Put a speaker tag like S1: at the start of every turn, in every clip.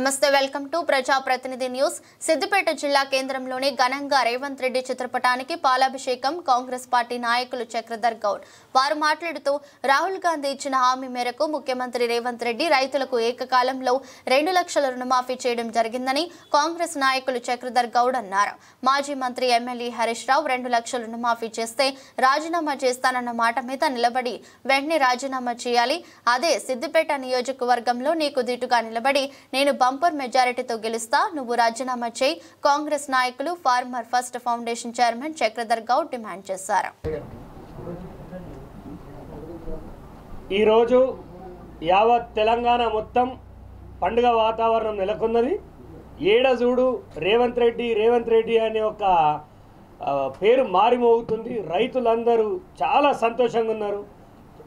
S1: నమస్తే welcome to ప్రజా ప్రతినిధి న్యూస్. సిద్దిపేట జిల్లా కేంద్రంలోని ఘనంగా రేవంత్ రెడ్డి చిత్రపటానికి పాలాభిషేకం. కాంగ్రెస్ పార్టీ నాయకులు చక్రధర్ గౌడ్ వారు మాట్లాడుతూ రాహుల్ గాంధీ ఇచ్చిన హామీ మేరకు ముఖ్యమంత్రి రేవంత్ రెడ్డి రైతులకు ఏకకాలంలో 2 లక్షల రుణమాఫీ చేయడం జరిగిందని కాంగ్రెస్ నాయకులు చక్రధర్ గౌడ్ అన్నారు. మాజీ మంత్రి ఎమ్మెల్యే హరీష్ రావు 2 లక్షల రుణమాఫీ చేస్తే రాజీనామా చేస్తానన్న మాట మీద నిలబడి వెంటనే రాజీనామా చేయాలి. అదే సిద్దిపేట నియోజకవర్గంలో నీకు దిటుగా నిలబడి నేను బంపర్ మెజారిటీతో గెలుస్తా, నువ్వు రాజీనామా చేయి. కాంగ్రెస్ నాయకులు farmer first foundation chairman Chakradhar Goud demand చేశారు.
S2: ఈరోజు యావత్ తెలంగాణ మొత్తం పండుగ వాతావరణం నెలకొన్నది. ఏడజూడు రేవంత్ రెడ్డి అనే ఒక పేరు మారిమోగుతుంది. రైతులందరూ చాలా సంతోషంగా ఉన్నారు.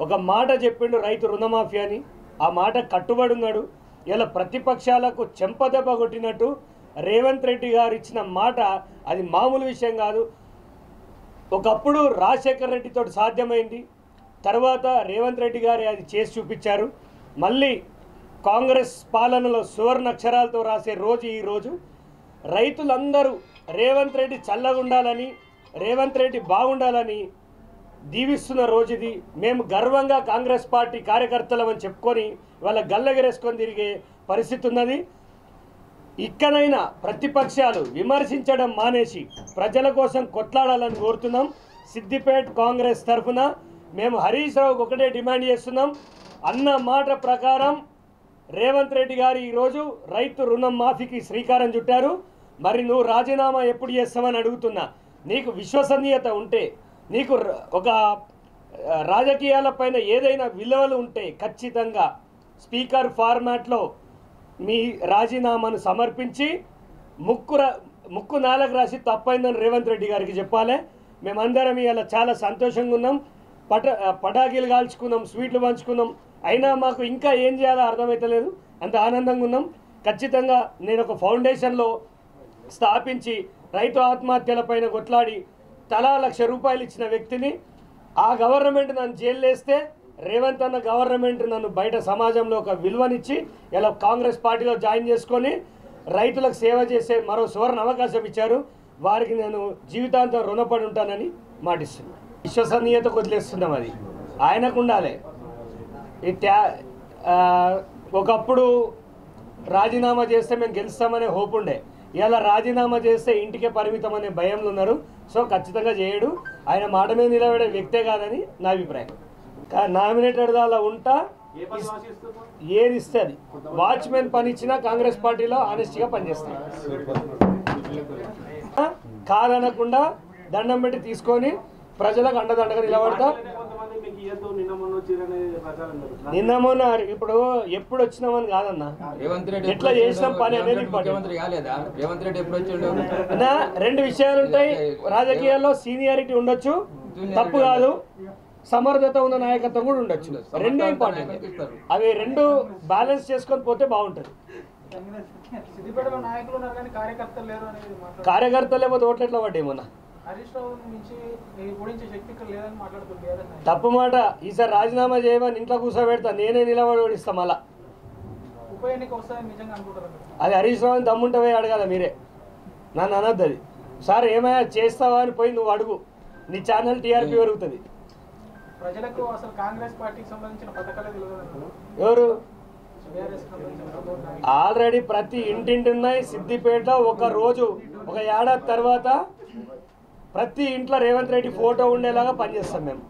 S2: ఒక మాట చెప్పిండు రైతు రుణమాఫీ అని, ఆ మాట కట్టుబడి ఉన్నాడు. ఇలా ప్రతిపక్షాలకు చెంపదెబ్బ కొట్టినట్టు రేవంత్ రెడ్డి గారు ఇచ్చిన మాట అది మామూలు విషయం కాదు. ఒకప్పుడు రాజశేఖర్ రెడ్డితో సాధ్యమైంది, తర్వాత రేవంత్ రెడ్డి గారు అది చేసి చూపించారు. మళ్ళీ కాంగ్రెస్ పాలనలో సువర్ణ అక్షరాలతో రాసే రోజు ఈరోజు. రైతులందరూ రేవంత్ రెడ్డి చల్లగా ఉండాలని, రేవంత్ రెడ్డి బాగుండాలని దీవిస్తున్న రోజు ఇది. మేము గర్వంగా కాంగ్రెస్ పార్టీ కార్యకర్తలమని చెప్పుకొని వాళ్ళ గల్లెగరేసుకొని తిరిగే పరిస్థితి ఉన్నది. ఇక్కడైనా ప్రతిపక్షాలు విమర్శించడం మానేసి ప్రజల కోసం కొట్లాడాలని కోరుతున్నాం. సిద్దిపేట కాంగ్రెస్ తరఫున మేము హరీష్ రావుకు ఒకటే డిమాండ్ చేస్తున్నాం. అన్న మాట ప్రకారం రేవంత్ రెడ్డి గారు ఈరోజు రైతు రుణం మాఫీకి శ్రీకారం చుట్టారు. మరి నువ్వు రాజీనామా ఎప్పుడు చేస్తామని అడుగుతున్నా. నీకు విశ్వసనీయత ఉంటే, నీకు ఒక రాజకీయాలపైన ఏదైనా విలువలు ఉంటే ఖచ్చితంగా స్పీకర్ ఫార్మాట్లో మీ రాజీనామాను సమర్పించి ముక్కు నాలుగు రాసి తప్పైందని రేవంత్ రెడ్డి గారికి చెప్పాలి. మేమందరం ఇలా చాలా సంతోషంగా ఉన్నాం. పటాకీలు కాల్చుకున్నాం, స్వీట్లు పంచుకున్నాం. అయినా మాకు ఇంకా ఏం చేయాలో అర్థమవుతలేదు. అంత ఆనందంగా ఉన్నాం. ఖచ్చితంగా నేను ఒక ఫౌండేషన్లో స్థాపించి రైతు ఆత్మహత్యలపైన కొట్లాడి తలా 1 లక్ష రూపాయలు ఇచ్చిన వ్యక్తిని. ఆ గవర్నమెంట్ నన్ను జైలు వేస్తే రేవంత్ అన్న గవర్నమెంట్ నన్ను బయట సమాజంలో ఒక విలువనిచ్చి ఇలా కాంగ్రెస్ పార్టీలో జాయిన్ చేసుకొని రైతులకు సేవ చేసే మరో సువర్ణ అవకాశం ఇచ్చారు. వారికి నేను జీవితాంతం రుణపడి ఉంటానని మాటిస్తున్నాను. విశ్వసనీయత వదిలేస్తున్నాం, అది ఆయనకు ఉండాలి. ఒకప్పుడు రాజీనామా చేస్తే మేము గెలుస్తామనే హోప్ ఉండే. ఇలా రాజీనామా చేస్తే ఇంటికే పరిమితం అనే భయంలో ఉన్నారు. సో ఖచ్చితంగా చేయడు. ఆయన మాట మీద నిలబడే వ్యక్తే కాదని నా అభిప్రాయం. నామినేటెడ్ అలా ఉంటా ఏది ఇస్తే అది. వాచ్మెన్ పని ఇచ్చినా కాంగ్రెస్ పార్టీలో ఆనెస్ట్గా పనిచేస్తాను. కాదనకుండా దండం పెట్టి తీసుకొని ప్రజలకు అండదండగా నిలబడతా. నిన్న మొన్న ఇప్పుడు ఎప్పుడు వచ్చినామని కాదన్నా, ఎట్లా చేసినాం పని అనేది అన్నా. 2 విషయాలు ఉంటాయి రాజకీయాల్లో. సీనియారిటీ ఉండొచ్చు, తప్పు కాదు. సమర్థత ఉన్న నాయకత్వం కూడా ఉండొచ్చు. 2 ఇంపార్టెంట్. అవి 2 బ్యాలెన్స్ చేసుకొని పోతే బాగుంటుంది. కార్యకర్తలు లేకపోతే ఓట్లు ఎట్లా పడ్డాయి మొన్న? తప్పు మాట. ఈసారి రాజీనామా చేయమని ఇంట్లో కూర్చోబెడతా, నేనే నిలబడి ఓడిస్తా. మళ్ళా అది హరీష్ రావు దమ్ముంటే అడగాల మీరే, నన్ను అనద్దు. అది సార్ ఏమైనా చేస్తావా అని పోయి నువ్వు అడుగు. నీ ఛానల్ టీఆర్పీ పెరుగుతుంది. ఎవరు ఆల్రెడీ ప్రతి ఇంటింటి ఉన్నాయి. సిద్దిపేట ఒక రోజు ఒక ఏడాది తర్వాత ప్రతి ఇంట్లో రేవంత్ రెడ్డి ఫోటో ఉండేలాగా పనిచేస్తాం మేము.